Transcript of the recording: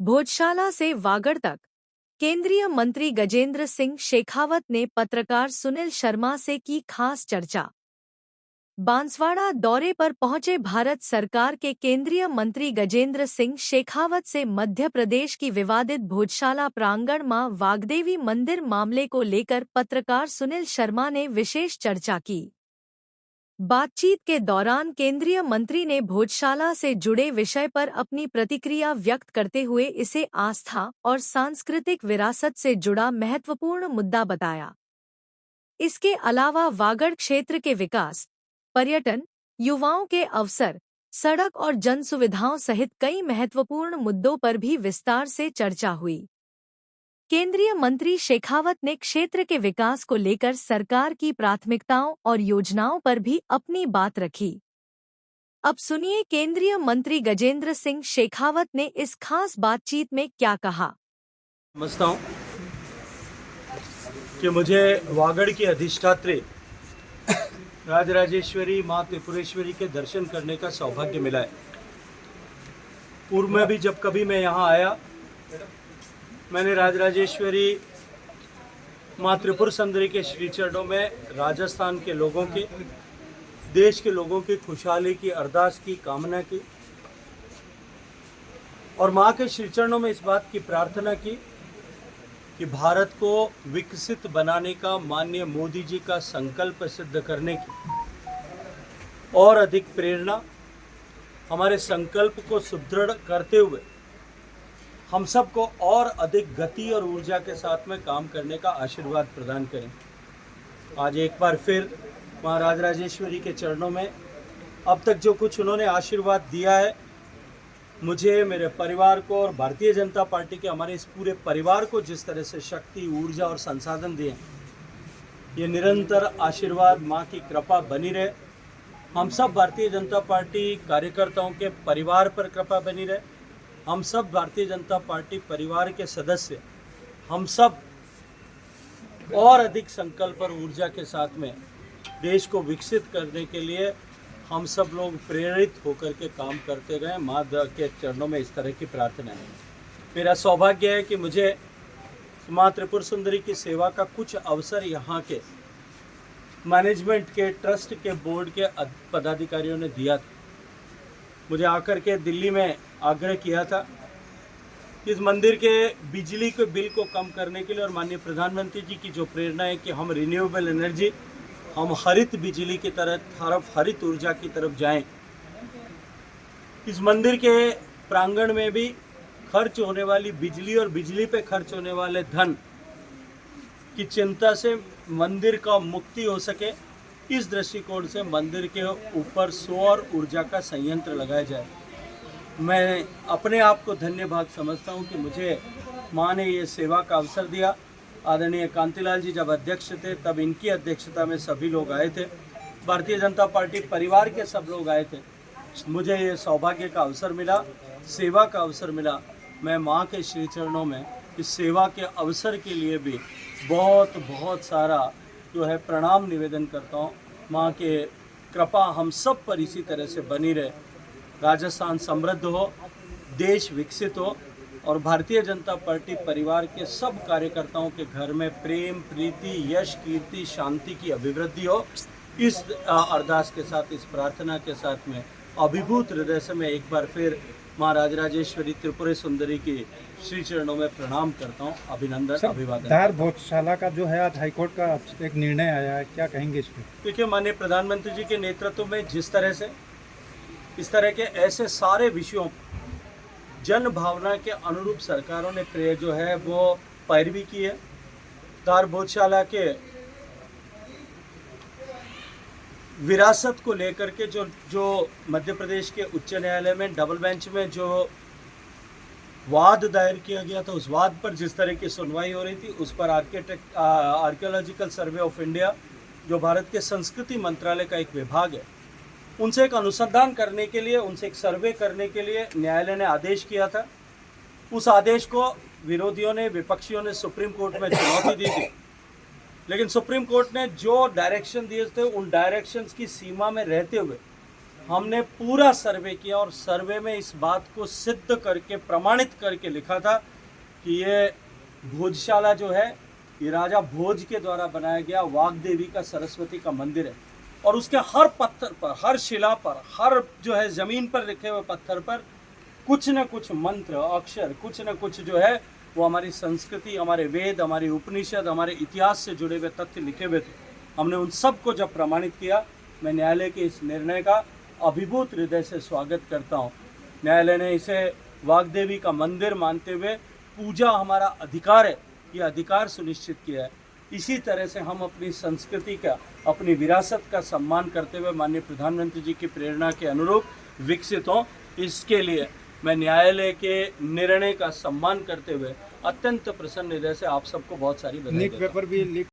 भोजशाला से वागड़ तक केंद्रीय मंत्री गजेंद्र सिंह शेखावत ने पत्रकार सुनील शर्मा से की खास चर्चा। बांसवाड़ा दौरे पर पहुंचे भारत सरकार के केंद्रीय मंत्री गजेंद्र सिंह शेखावत से मध्य प्रदेश की विवादित भोजशाला प्रांगण मां वागदेवी मंदिर मामले को लेकर पत्रकार सुनील शर्मा ने विशेष चर्चा की। बातचीत के दौरान केंद्रीय मंत्री ने भोजशाला से जुड़े विषय पर अपनी प्रतिक्रिया व्यक्त करते हुए इसे आस्था और सांस्कृतिक विरासत से जुड़ा महत्वपूर्ण मुद्दा बताया। इसके अलावा वागड़ क्षेत्र के विकास, पर्यटन, युवाओं के अवसर, सड़क और जन सुविधाओं सहित कई महत्वपूर्ण मुद्दों पर भी विस्तार से चर्चा हुई। केंद्रीय मंत्री शेखावत ने क्षेत्र के विकास को लेकर सरकार की प्राथमिकताओं और योजनाओं पर भी अपनी बात रखी। अब सुनिए केंद्रीय मंत्री गजेंद्र सिंह शेखावत ने इस खास बातचीत में क्या कहा। समझता हूँ कि मुझे वागड़ की अधिष्ठात्री राजराजेश्वरी माँ त्रिपुरेश्वरी के दर्शन करने का सौभाग्य मिला है। पूर्व में भी जब कभी मैं यहाँ आया, मैंने राजराजेश्वरी माँ त्रिपुर सुंदरी के श्री चरणों में राजस्थान के लोगों की, देश के लोगों की खुशहाली की अरदास की, कामना की और माँ के श्री चरणों में इस बात की प्रार्थना की कि भारत को विकसित बनाने का माननीय मोदी जी का संकल्प सिद्ध करने की और अधिक प्रेरणा, हमारे संकल्प को सुदृढ़ करते हुए हम सबको और अधिक गति और ऊर्जा के साथ में काम करने का आशीर्वाद प्रदान करें। आज एक बार फिर माँ राजराजेश्वरी के चरणों में अब तक जो कुछ उन्होंने आशीर्वाद दिया है, मुझे, मेरे परिवार को और भारतीय जनता पार्टी के हमारे इस पूरे परिवार को जिस तरह से शक्ति, ऊर्जा और संसाधन दिए, ये निरंतर आशीर्वाद माँ की कृपा बनी रहे। हम सब भारतीय जनता पार्टी कार्यकर्ताओं के परिवार पर कृपा बनी रहे। हम सब भारतीय जनता पार्टी परिवार के सदस्य, हम सब और अधिक संकल्प और ऊर्जा के साथ में देश को विकसित करने के लिए हम सब लोग प्रेरित होकर के काम करते गए। माँ के चरणों में इस तरह की प्रार्थना है। मेरा सौभाग्य है कि मुझे माँ त्रिपुर सुंदरी की सेवा का कुछ अवसर यहाँ के मैनेजमेंट के, ट्रस्ट के, बोर्ड के पदाधिकारियों ने दिया था। मुझे आकर के दिल्ली में आग्रह किया था इस मंदिर के बिजली के बिल को कम करने के लिए, और माननीय प्रधानमंत्री जी की जो प्रेरणा है कि हम रिन्यूएबल एनर्जी, हम हरित बिजली की तरफ, हरित ऊर्जा की तरफ जाएं। इस मंदिर के प्रांगण में भी खर्च होने वाली बिजली और बिजली पे खर्च होने वाले धन की चिंता से मंदिर का मुक्ति हो सके, इस दृष्टिकोण से मंदिर के ऊपर सौर ऊर्जा का संयंत्र लगाया जाए। मैं अपने आप को धन्य भाग समझता हूं कि मुझे माँ ने ये सेवा का अवसर दिया। आदरणीय कांतिलाल जी जब अध्यक्ष थे, तब इनकी अध्यक्षता में सभी लोग आए थे, भारतीय जनता पार्टी परिवार के सब लोग आए थे। मुझे ये सौभाग्य का अवसर मिला, सेवा का अवसर मिला। मैं माँ के श्री चरणों में इस सेवा के अवसर के लिए भी बहुत बहुत सारा जो है प्रणाम निवेदन करता हूँ। माँ के कृपा हम सब पर इसी तरह से बनी रहे। राजस्थान समृद्ध हो, देश विकसित हो और भारतीय जनता पार्टी परिवार के सब कार्यकर्ताओं के घर में प्रेम, प्रीति, यश, कीर्ति, शांति की अभिवृद्धि हो। इस अरदास के साथ, इस प्रार्थना के साथ में अभिभूत हृदय से मैं एक बार फिर माँ राजराजेश्वरी त्रिपुरा सुंदरी की श्री चरणों में प्रणाम करता हूँ। अभिनंदन, अभिवादन। धार भोजशाला का जो है आज हाईकोर्ट का एक निर्णय आया है, क्या कहेंगे इस पर? देखिए, माननीय प्रधानमंत्री जी के नेतृत्व में जिस तरह से इस तरह के ऐसे सारे विषयों जन भावना के अनुरूप सरकारों ने जो है वो पैरवी की है। धार भोजशाला के विरासत को लेकर के जो मध्य प्रदेश के उच्च न्यायालय में डबल बेंच में जो वाद दायर किया गया था, उस वाद पर जिस तरह की सुनवाई हो रही थी, उस पर आर्कियोलॉजिकल सर्वे ऑफ इंडिया, जो भारत के संस्कृति मंत्रालय का एक विभाग है, उनसे एक अनुसंधान करने के लिए, उनसे एक सर्वे करने के लिए न्यायालय ने आदेश किया था। उस आदेश को विरोधियों ने, विपक्षियों ने सुप्रीम कोर्ट में चुनौती दी थी, लेकिन सुप्रीम कोर्ट ने जो डायरेक्शन दिए थे, उन डायरेक्शंस की सीमा में रहते हुए हमने पूरा सर्वे किया और सर्वे में इस बात को सिद्ध करके प्रमाणित करके लिखा था कि ये भोजशाला जो है ये राजा भोज के द्वारा बनाया गया वाग्देवी का सरस्वती का मंदिर है। और उसके हर पत्थर पर, हर शिला पर, हर जो है ज़मीन पर लिखे हुए पत्थर पर कुछ न कुछ मंत्र अक्षर, कुछ न कुछ जो है वो हमारी संस्कृति, हमारे वेद, हमारे उपनिषद, हमारे इतिहास से जुड़े हुए तथ्य लिखे हुए थे। हमने उन सब को जब प्रमाणित किया, मैं न्यायालय के इस निर्णय का अभिभूत हृदय से स्वागत करता हूँ। न्यायालय ने इसे वाग्देवी का मंदिर मानते हुए पूजा हमारा अधिकार है, ये अधिकार सुनिश्चित किया है। इसी तरह से हम अपनी संस्कृति का, अपनी विरासत का सम्मान करते हुए माननीय प्रधानमंत्री जी की प्रेरणा के अनुरूप विकसित हों, इसके लिए मैं न्यायालय के निर्णय का सम्मान करते हुए अत्यंत प्रसन्न हृदय से आप सबको बहुत सारी बधाई नीट देता हूं। पेपर भी लीक